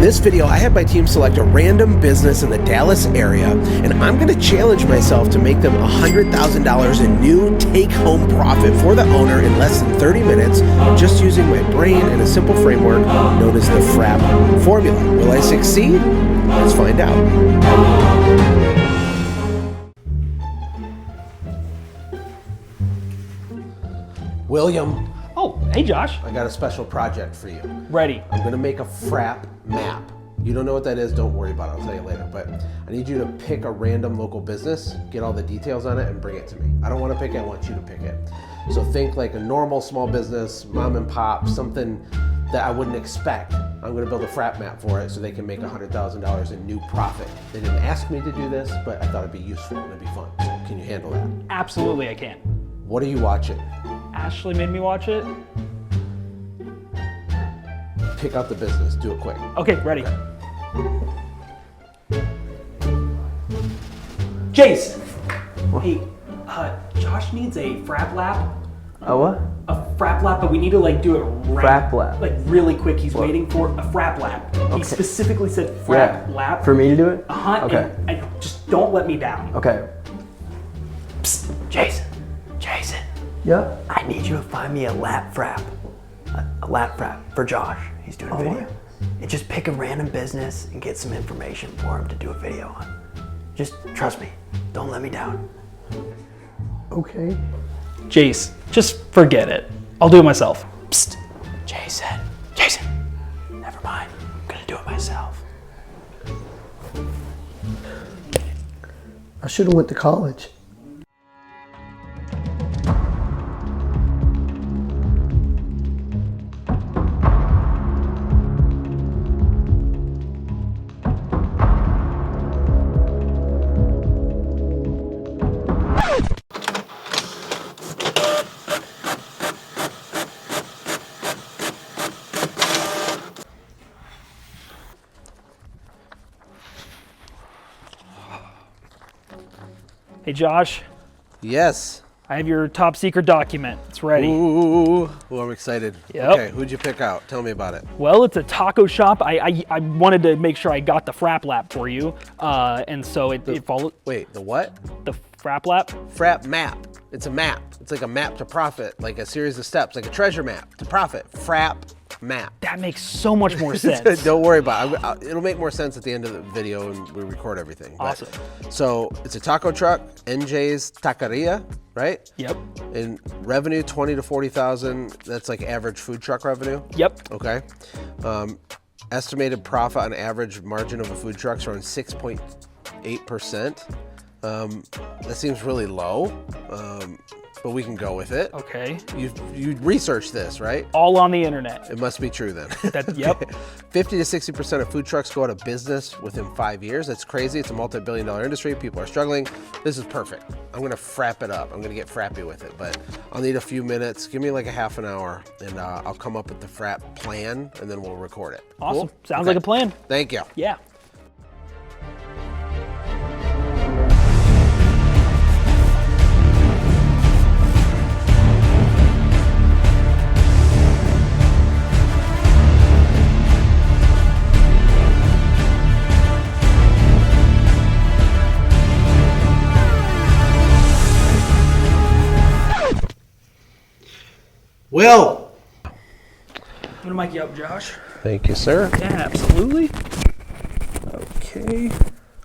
this video, I had my team select a random business in the Dallas area, and I'm going to challenge myself to make them $100,000 in new take-home profit for the owner in less than 30 minutes, just using my brain and a simple framework known as the FRAP formula. Will I succeed? Let's find out. William. Oh, hey Josh. I got a special project for you. Ready. I'm gonna make a FRAP map. You don't know what that is, don't worry about it, I'll tell you later. But I need you to pick a random local business, get all the details on it, and bring it to me. I don't wanna pick it, I want you to pick it. So think like a normal small business, mom and pop, something that I wouldn't expect. I'm gonna build a FRAP map for it so they can make $100,000 in new profit. They didn't ask me to do this, but I thought it'd be useful and it'd be fun. So can you handle that? Absolutely I can. What are you watching? Ashlee made me watch it. Pick out the business, do it quick. Okay, ready. Jason. Hey, Josh needs a FRAP lap. A what? A FRAP lap, but we need to like do it FRAP lap. Like really quick. He's waiting for a FRAP lap. Okay. He specifically said FRAP lap. For me to do it? Uh-huh. Okay. And just don't let me down. Okay. Psst, Jason. Yeah? I need you to find me a lap frap. A lap frap for Josh. He's doing a video. What? And just pick a random business and get some information for him to do a video on. Just trust me. Don't let me down. Okay. Jace, just forget it. I'll do it myself. Psst. Jason. Never mind. I'm gonna do it myself. I should have went to college. Hey Josh, Yes. I have your top secret document. It's ready. Ooh, I'm excited. Yep. Okay, who'd you pick out? Tell me about it. Well, it's a taco shop. I wanted to make sure I got the FRAP lap for you. And so it followed Wait, the what? the FRAP lap. FRAP map. It's a map. It's like a map to profit, like a series of steps, like a treasure map to profit. FRAP map. That makes so much more sense. Don't worry about it. It'll make more sense at the end of the video when we record everything. Awesome. So it's a taco truck, NJ's Taqueria, right? Yep. And revenue 20 to 40,000. That's like average food truck revenue. Yep. Okay. Estimated profit on average margin of a food truck's around 6.8%. That seems really low, but we can go with it. Okay. You researched this, right? All on the internet. It must be true then. Yep. 50 to 60% of food trucks go out of business within 5 years. That's crazy. It's a multi-billion-dollar industry. People are struggling. This is perfect. I'm gonna frap it up. I'm gonna get frappy with it, but I'll need a few minutes. Give me like a half an hour, and I'll come up with the frap plan, and then we'll record it. Awesome. Cool? Sounds Okay. like a plan. Thank you. Yeah. Will. I'm gonna mic you up, Josh. Thank you, sir. Yeah, absolutely. Okay.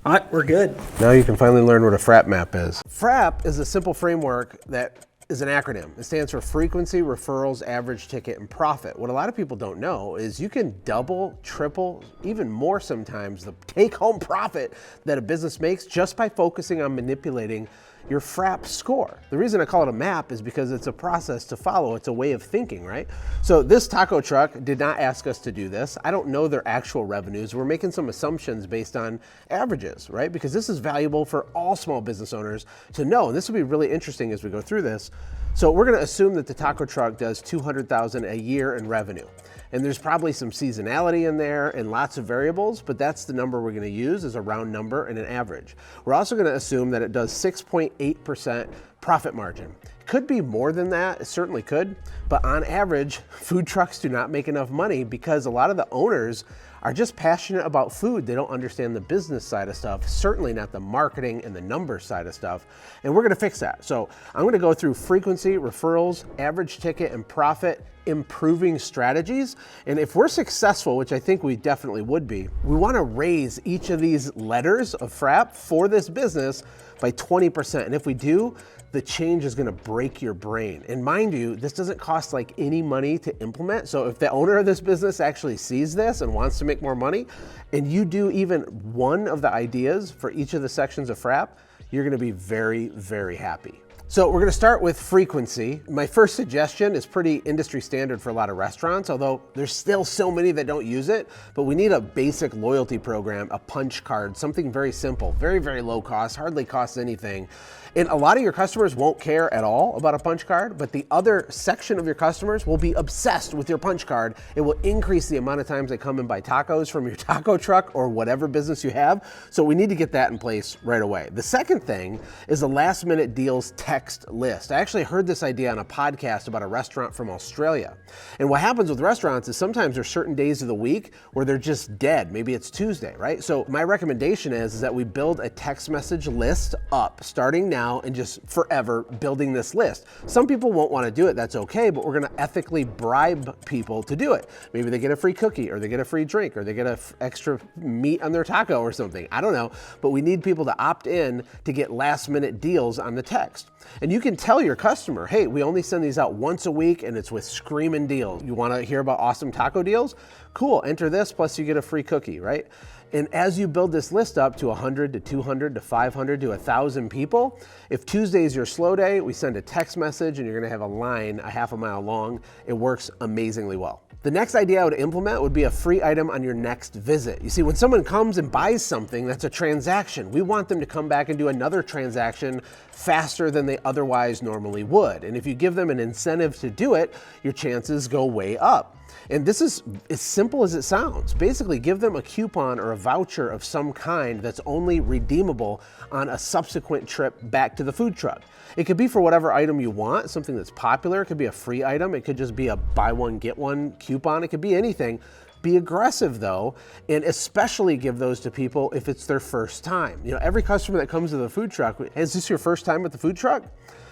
All right, we're good. Now you can finally learn what a FRAP map is. FRAP is a simple framework that is an acronym. It stands for frequency, referrals, average ticket, and profit. What a lot of people don't know is you can double, triple, even more sometimes the take-home profit that a business makes just by focusing on manipulating your FRAP score. The reason I call it a map is because it's a process to follow. It's a way of thinking, right? So this taco truck did not ask us to do this. I don't know their actual revenues. We're making some assumptions based on averages, right? Because this is valuable for all small business owners to know. And this will be really interesting as we go through this. So we're gonna assume that the taco truck does $200,000 a year in revenue. And there's probably some seasonality in there and lots of variables, but that's the number we're gonna use as a round number and an average. We're also gonna assume that it does 6.8% profit margin. Could be more than that, it certainly could, but on average, food trucks do not make enough money because a lot of the owners are just passionate about food. They don't understand the business side of stuff, certainly not the marketing and the numbers side of stuff. And we're gonna fix that. So I'm gonna go through frequency, referrals, average ticket, and profit improving strategies. And if we're successful, which I think we definitely would be, we wanna raise each of these letters of FRAP for this business by 20%. And if we do, the change is gonna break your brain. And mind you, this doesn't cost like any money to implement. So if the owner of this business actually sees this and wants to make more money, and you do even one of the ideas for each of the sections of FRAP, you're gonna be very, very happy. So we're gonna start with frequency. My first suggestion is pretty industry standard for a lot of restaurants, although there's still so many that don't use it, but we need a basic loyalty program, a punch card, something very simple, very, very low cost, hardly costs anything. And a lot of your customers won't care at all about a punch card, but the other section of your customers will be obsessed with your punch card. It will increase the amount of times they come and buy tacos from your taco truck or whatever business you have. So we need to get that in place right away. The second thing is a last minute deals text list. I actually heard this idea on a podcast about a restaurant from Australia. And what happens with restaurants is sometimes there's certain days of the week where they're just dead. Maybe it's Tuesday, right? So my recommendation is that we build a text message list up starting now and just forever building this list. Some people won't want to do it, that's okay, but we're going to ethically bribe people to do it. Maybe they get a free cookie or they get a free drink or they get extra meat on their taco or something. I don't know, but we need people to opt in to get last minute deals on the text. And you can tell your customer, hey, we only send these out once a week and it's with screaming deals. You want to hear about awesome taco deals? Cool, enter this plus you get a free cookie, right? And as you build this list up to 100 to 200 to 500 to 1,000 people, if Tuesday is your slow day, we send a text message and you're gonna have a line a half a mile long. It works amazingly well. The next idea I would implement would be a free item on your next visit. You see, when someone comes and buys something, that's a transaction. We want them to come back and do another transaction faster than they otherwise normally would. And if you give them an incentive to do it, your chances go way up. And this is as simple as it sounds. Basically, give them a coupon or a voucher of some kind that's only redeemable on a subsequent trip back to the food truck. It could be for whatever item you want, something that's popular. It could be a free item. It could just be a buy one, get one coupon. It could be anything. Be aggressive though, and especially give those to people if it's their first time. You know, every customer that comes to the food truck, is this your first time at the food truck?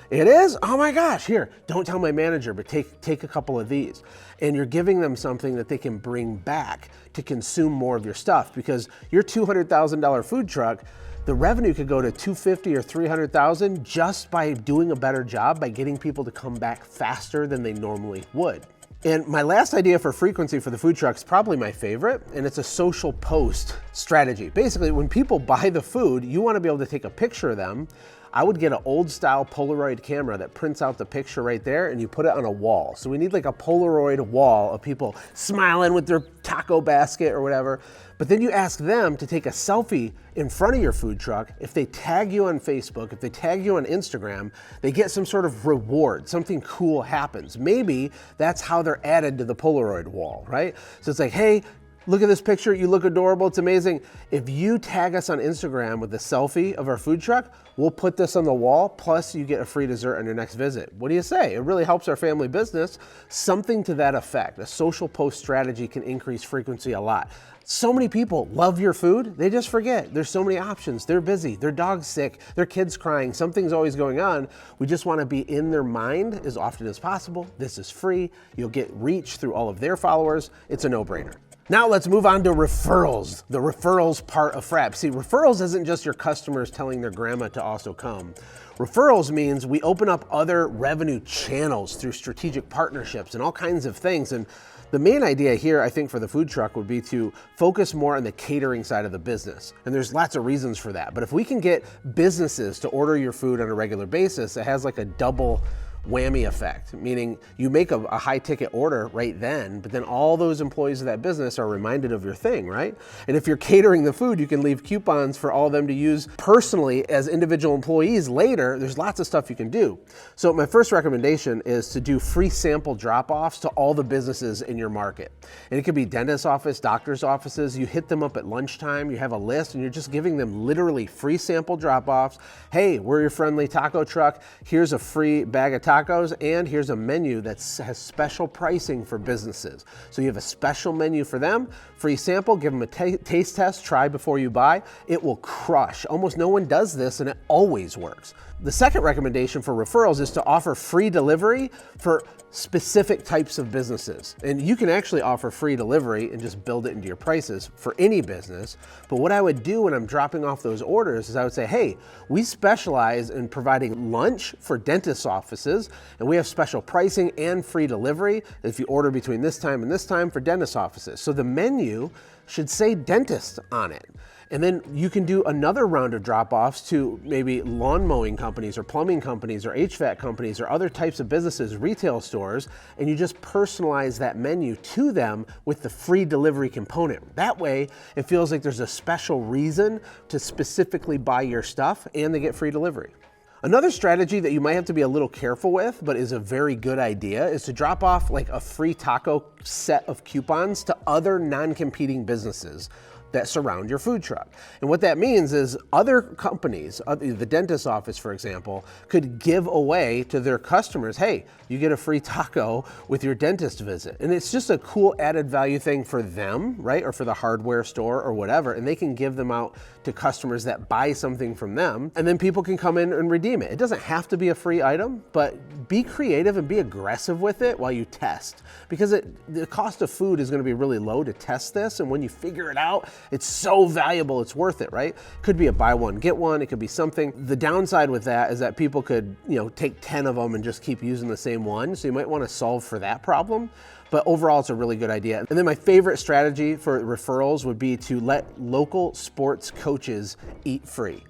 It is? Oh my gosh, here, don't tell my manager, but take a couple of these. And you're giving them something that they can bring back to consume more of your stuff, because your $200,000 food truck, the revenue could go to 250 or 300,000 just by doing a better job, by getting people to come back faster than they normally would. And my last idea for frequency for the food truck is probably my favorite, and it's a social post strategy. Basically, when people buy the food, you want to be able to take a picture of them. I would get an old style Polaroid camera that prints out the picture right there and you put it on a wall. So we need like a Polaroid wall of people smiling with their taco basket or whatever. But then you ask them to take a selfie in front of your food truck. If they tag you on Facebook, if they tag you on Instagram, they get some sort of reward, something cool happens. Maybe that's how they're added to the Polaroid wall, right? So it's like, hey, look at this picture, you look adorable, it's amazing. If you tag us on Instagram with a selfie of our food truck, we'll put this on the wall, plus you get a free dessert on your next visit. What do you say? It really helps our family business. Something to that effect. A social post strategy can increase frequency a lot. So many people love your food, they just forget. There's so many options, they're busy, their dog's sick, their kid's crying, something's always going on. We just wanna be in their mind as often as possible. This is free, you'll get reach through all of their followers. It's a no-brainer. Now let's move on to referrals, the referrals part of FRAP. See, referrals isn't just your customers telling their grandma to also come. Referrals means we open up other revenue channels through strategic partnerships and all kinds of things. And the main idea here, I think, for the food truck would be to focus more on the catering side of the business. And there's lots of reasons for that. But if we can get businesses to order your food on a regular basis, it has like a double whammy effect, meaning you make a high ticket order right then, but then all those employees of that business are reminded of your thing, right? And if you're catering the food, you can leave coupons for all of them to use personally as individual employees later. There's lots of stuff you can do. So my first recommendation is to do free sample drop-offs to all the businesses in your market. And it could be dentist office, doctor's offices. You hit them up at lunchtime, you have a list, and you're just giving them literally free sample drop-offs. Hey, we're your friendly taco truck. Here's a free bag of tacos. tacos, and here's a menu that has special pricing for businesses. So you have a special menu for them, free sample, give them a taste test, try before you buy. It will crush. Almost no one does this, and it always works. The second recommendation for referrals is to offer free delivery for specific types of businesses. And you can actually offer free delivery and just build it into your prices for any business. But what I would do when I'm dropping off those orders is I would say, hey, we specialize in providing lunch for dentist offices, and we have special pricing and free delivery if you order between this time and this time for dentist offices. So the menu should say dentist on it. And then you can do another round of drop-offs to maybe lawn mowing companies or plumbing companies or HVAC companies or other types of businesses, retail stores, and you just personalize that menu to them with the free delivery component. That way, it feels like there's a special reason to specifically buy your stuff and they get free delivery. Another strategy that you might have to be a little careful with, but is a very good idea, is to drop off like a free taco set of coupons to other non-competing businesses that surround your food truck. And what that means is other companies, the dentist office, for example, could give away to their customers, hey, you get a free taco with your dentist visit. And it's just a cool added value thing for them, right? Or for the hardware store or whatever. And they can give them out to customers that buy something from them. And then people can come in and redeem it. It doesn't have to be a free item, but be creative and be aggressive with it while you test. Because the cost of food is going to be really low to test this. And when you figure it out, it's so valuable, it's worth it, right? Could be a buy one, get one, it could be something. The downside with that is that people could, take 10 of them and just keep using the same one. So you might want to solve for that problem. But overall, it's a really good idea. And then my favorite strategy for referrals would be to let local sports coaches eat free.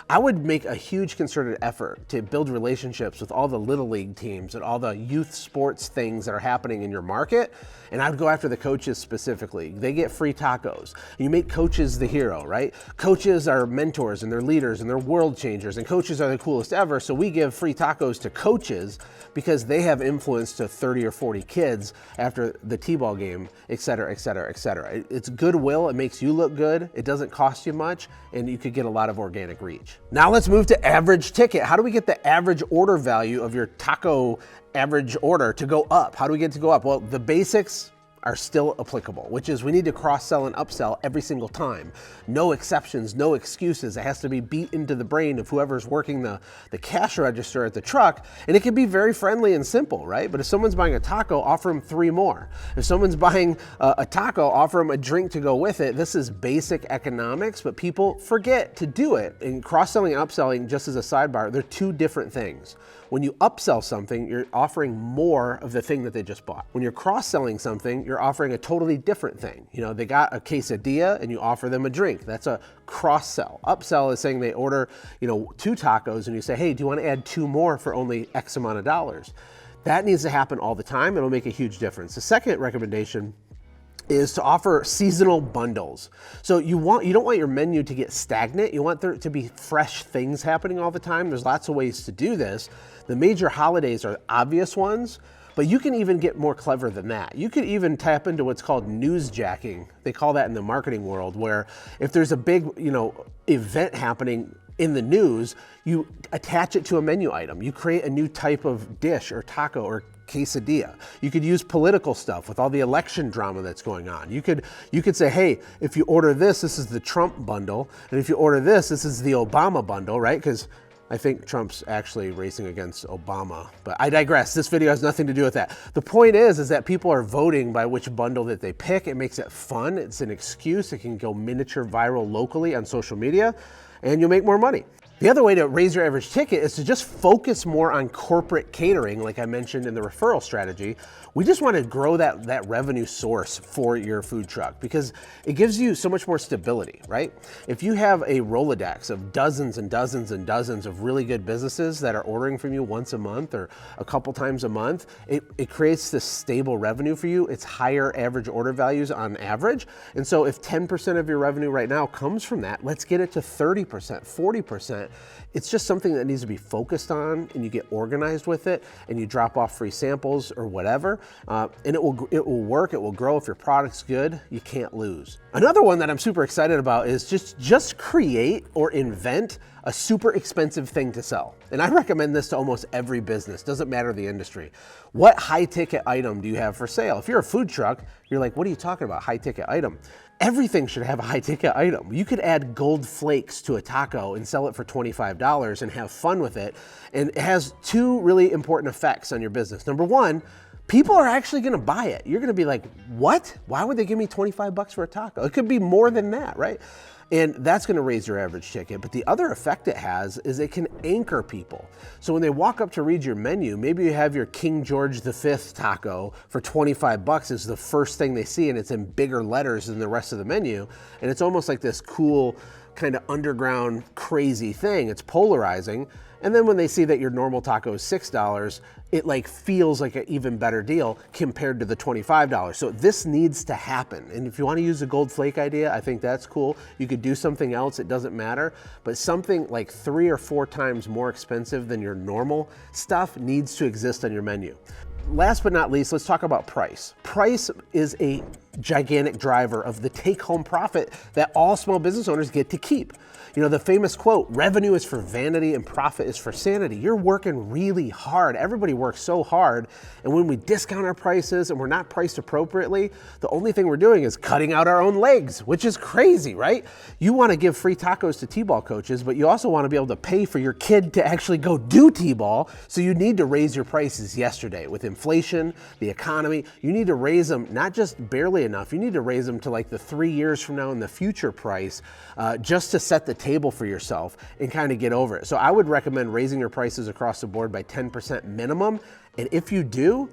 I would make a huge concerted effort to build relationships with all the little league teams and all the youth sports things that are happening in your market. And I would go after the coaches specifically. They get free tacos. You make coaches the hero, right? Coaches are mentors and they're leaders and they're world changers, and coaches are the coolest ever. So we give free tacos to coaches because they have influence to 30 or 40 kids after the T-ball game, et cetera, et cetera, et cetera. It's goodwill. It makes you look good. It doesn't cost you much, and you could get a lot of organic reach. Now let's move to average ticket. How do we get the average order value of your taco average order to go up? How do we get it to go up? Well, the basics are still applicable, which is we need to cross-sell and upsell every single time. No exceptions, no excuses. It has to be beat into the brain of whoever's working the cash register at the truck. And it can be very friendly and simple, right? But if someone's buying a taco, offer them 3 more. If someone's buying a taco, offer them a drink to go with it. This is basic economics, but people forget to do it. And cross-selling and upselling, just as a sidebar, they're 2 different things. When you upsell something, you're offering more of the thing that they just bought. When you're cross-selling something, you're offering a totally different thing. They got a quesadilla and you offer them a drink. That's a cross-sell. Upsell is saying they order, 2 tacos and you say, hey, do you want to add 2 more for only X amount of dollars? That needs to happen all the time. It'll make a huge difference. The second recommendation is to offer seasonal bundles. So you don't want your menu to get stagnant. You want there to be fresh things happening all the time. There's lots of ways to do this. The major holidays are obvious ones, but you can even get more clever than that. You could even tap into what's called newsjacking. They call that in the marketing world, where if there's a big, event happening in the news, you attach it to a menu item. You create a new type of dish or taco or quesadilla. You could use political stuff with all the election drama that's going on. You could say, hey, if you order this is the Trump bundle, and if you order this is the Obama bundle, right? Because I think Trump's actually racing against Obama, but I digress. This video has nothing to do with that. The point is that people are voting by which bundle that they pick. It makes it fun. It's an excuse. It can go miniature viral locally on social media, and you'll make more money. The other way to raise your average ticket is to just focus more on corporate catering, like I mentioned in the referral strategy. We just want to grow that revenue source for your food truck because it gives you so much more stability, right? If you have a Rolodex of dozens and dozens and dozens of really good businesses that are ordering from you once a month or a couple times a month, it creates this stable revenue for you. It's higher average order values on average. And so if 10% of your revenue right now comes from that, let's get it to 30%, 40%. It's just something that needs to be focused on, and you get organized with it, and you drop off free samples or whatever, and it will work, it will grow. If your product's good, you can't lose. Another one that I'm super excited about is just create or invent a super expensive thing to sell. And I recommend this to almost every business, doesn't matter the industry. What high ticket item do you have for sale? If you're a food truck, you're like, what are you talking about, high ticket item? Everything should have a high ticket item. You could add gold flakes to a taco and sell it for $25 and have fun with it. And it has two really important effects on your business. Number one, people are actually gonna buy it. You're gonna be like, what? Why would they give me 25 bucks for a taco? It could be more than that, right? And that's gonna raise your average ticket. But the other effect it has is it can anchor people. So when they walk up to read your menu, maybe you have your King George V taco for 25 bucks is the first thing they see, and it's in bigger letters than the rest of the menu. And it's almost like this cool kind of underground crazy thing. It's polarizing. And then when they see that your normal taco is $6, it like feels like an even better deal compared to the $25. So this needs to happen. And if you want to use the gold flake idea, I think that's cool. You could do something else, it doesn't matter, but something like 3 or 4 times more expensive than your normal stuff needs to exist on your menu. Last but not least, let's talk about price. Price is a gigantic driver of the take-home profit that all small business owners get to keep. You know, the famous quote, revenue is for vanity and profit is for sanity. You're working really hard. Everybody works so hard. And when we discount our prices and we're not priced appropriately, the only thing we're doing is cutting out our own legs, which is crazy, right? You want to give free tacos to T-ball coaches, but you also want to be able to pay for your kid to actually go do T-ball. So you need to raise your prices yesterday. With inflation, the economy, you need to raise them, not just barely enough, you need to raise them to like the 3 years from now in the future price, just to set the table for yourself and kind of get over it. So I would recommend raising your prices across the board by 10% minimum. And if you do,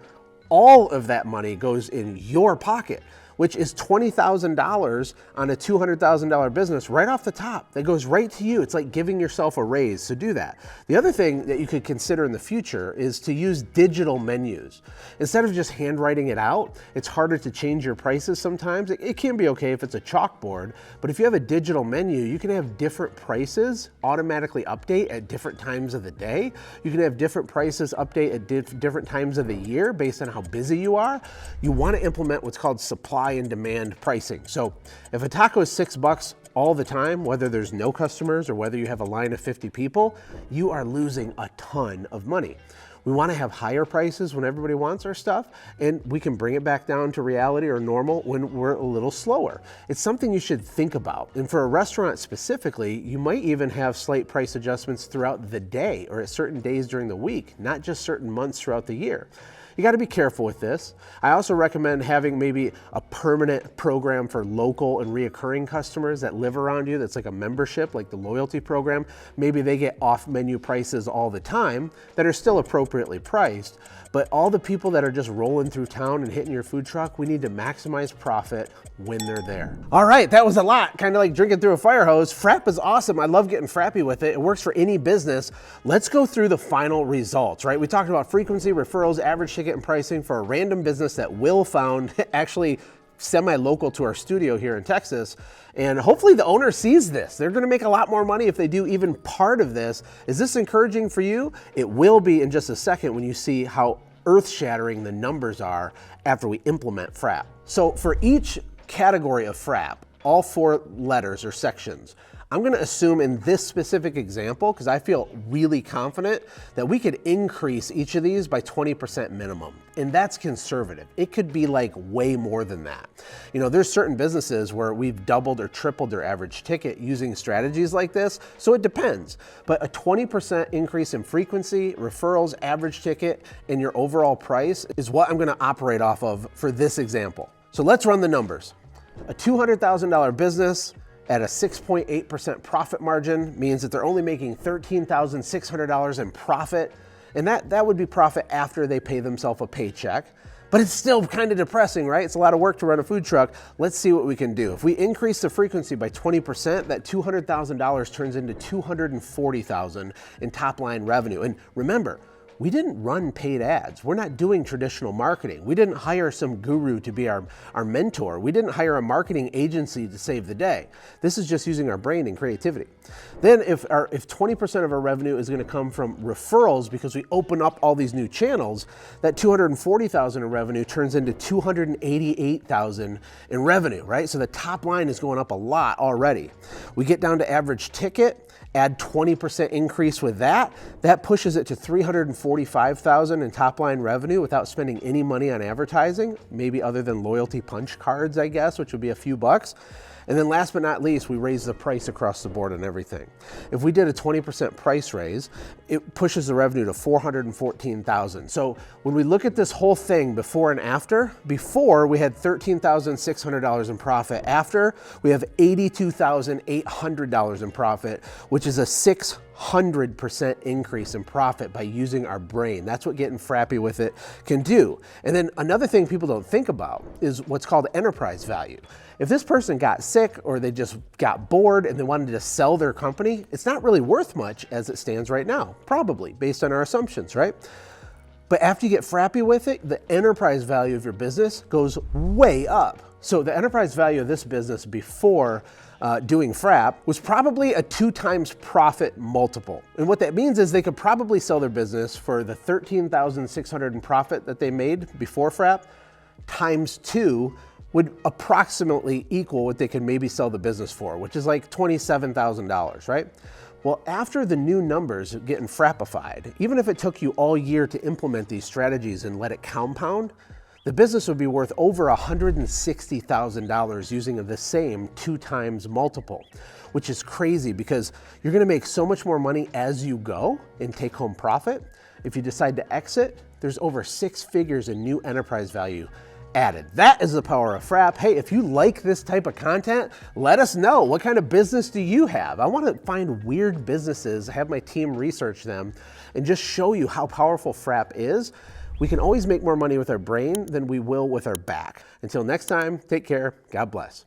all of that money goes in your pocket, which is $20,000 on a $200,000 business right off the top. That goes right to you. It's like giving yourself a raise, so do that. The other thing that you could consider in the future is to use digital menus. Instead of just handwriting it out, it's harder to change your prices sometimes. It can be okay if it's a chalkboard, but if you have a digital menu, you can have different prices automatically update at different times of the day. You can have different prices update at different times of the year based on how busy you are. You want to implement what's called supply and demand pricing. So if a taco is $6 all the time, whether there's no customers or whether you have a line of 50 people, you are losing a ton of money. We want to have higher prices when everybody wants our stuff, and we can bring it back down to reality or normal when we're a little slower. It's something you should think about. And for a restaurant specifically, you might even have slight price adjustments throughout the day or at certain days during the week, not just certain months throughout the year. You got to be careful with this. I also recommend having maybe a permanent program for local and reoccurring customers that live around you. That's like a membership, like the loyalty program. Maybe they get off menu prices all the time that are still appropriately priced. But all the people that are just rolling through town and hitting your food truck, we need to maximize profit when they're there. All right, that was a lot, kind of like drinking through a fire hose. Frap is awesome. I love getting frappy with it. It works for any business. Let's go through the final results, right? We talked about frequency, referrals, average ticket, and pricing for a random business that Will found actually semi-local to our studio here in Texas. And hopefully the owner sees this. They're gonna make a lot more money if they do even part of this. Is this encouraging for you? It will be in just a second when you see how earth-shattering the numbers are after we implement Frap. So for each category of Frap, all 4 letters or sections, I'm gonna assume in this specific example, because I feel really confident that we could increase each of these by 20% minimum. And that's conservative. It could be like way more than that. You know, there's certain businesses where we've doubled or tripled their average ticket using strategies like this, so it depends. But a 20% increase in frequency, referrals, average ticket, and your overall price is what I'm gonna operate off of for this example. So let's run the numbers. A $200,000 business at a 6.8% profit margin means that they're only making $13,600 in profit. And that would be profit after they pay themselves a paycheck. But it's still kind of depressing, right? It's a lot of work to run a food truck. Let's see what we can do. If we increase the frequency by 20%, that $200,000 turns into $240,000 in top line revenue. And remember, We didn't run paid ads. We're not doing traditional marketing. We didn't hire some guru to be our mentor. We didn't hire a marketing agency to save the day. This is just using our brain and creativity. Then if 20% of our revenue is going to come from referrals because we open up all these new channels, that $240,000 in revenue turns into $288,000 in revenue, right? So the top line is going up a lot already. We get down to average ticket, add 20% increase with that pushes it to $345,000 in top line revenue without spending any money on advertising, maybe other than loyalty punch cards, I guess, which would be a few bucks. And then last but not least, we raise the price across the board on everything. If we did a 20% price raise, it pushes the revenue to $414,000. So when we look at this whole thing before and after, before we had $13,600 in profit, after we have $82,800 in profit, which is a 600% increase in profit by using our brain. That's what getting frappy with it can do. And then another thing people don't think about is what's called enterprise value. If this person got sick or they just got bored and they wanted to sell their company, it's not really worth much as it stands right now, probably based on our assumptions, right? But after you get frappy with it, the enterprise value of your business goes way up. So the enterprise value of this business before doing frap was probably a 2 times profit multiple. And what that means is they could probably sell their business for the $13,600 in profit that they made before frap times 2 would approximately equal what they could maybe sell the business for, which is like $27,000, right? Well, after the new numbers getting frappified, even if it took you all year to implement these strategies and let it compound, the business would be worth over $160,000 using the same 2 times multiple, which is crazy because you're gonna make so much more money as you go in take home profit. If you decide to exit, there's over 6 figures in new enterprise value added. That is the power of frap. Hey, if you like this type of content, let us know. What kind of business do you have? I want to find weird businesses, have my team research them, and just show you how powerful frap is. We can always make more money with our brain than we will with our back. Until next time, take care. God bless.